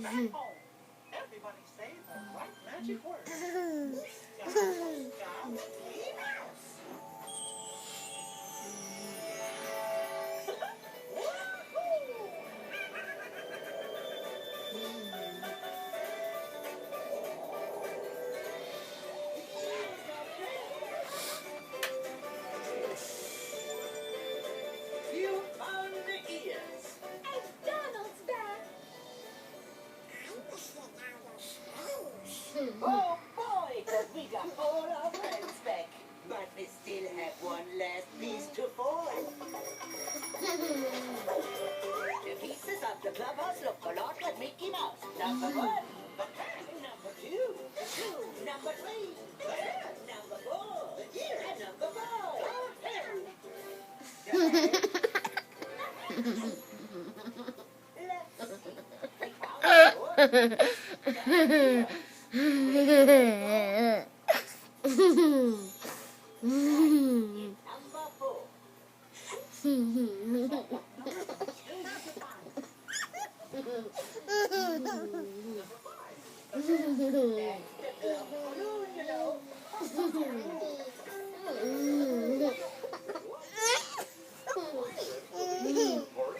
back home. Everybody say the right magic word. Mickey Mouse. You found the ears. And Donald's back. Oh boy, we got all our friends back. But we still have one last piece to fold. The pieces of the clubhouse look a lot like Mickey Mouse. Number 1, the cat. Number 2, the shoe. Number 3, the hair. Number 4, the ear. And number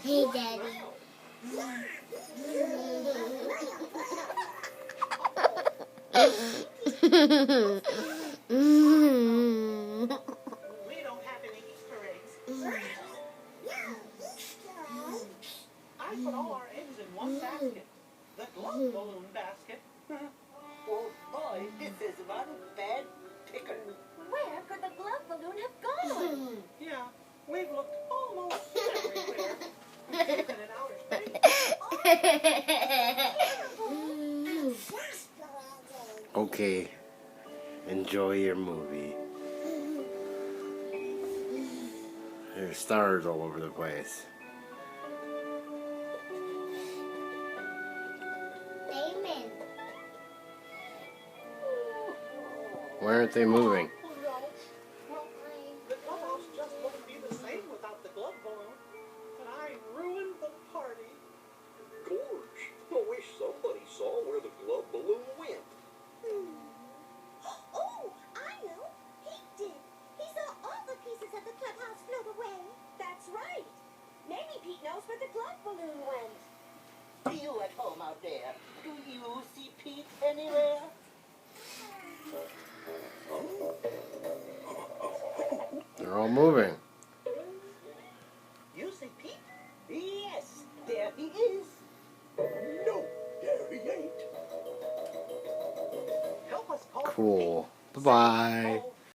Hey, Daddy. We don't have any Easter eggs. I put all our eggs in one basket. The glove balloon basket. Oh boy, this is one bad pickle. Where could the glove balloon have gone? Yeah, we've looked almost everywhere. Even in outer space. Okay, enjoy your movie. There's stars all over the place. Amen. Why aren't they moving? The clubhouse just won't be the same without the glove balloon. And I ruined the party. Gorge, I wish somebody saw where the glove balloon went. Oh, I know. Pete did. He saw all the pieces of the clubhouse float away. That's right. Maybe Pete knows where the glove balloon went. You at home out there, do you see Pete anywhere? They're all moving. You see Pete? Yes, there he is. No, there he ain't. Help us call Cool. Pete. Bye-bye. Oh,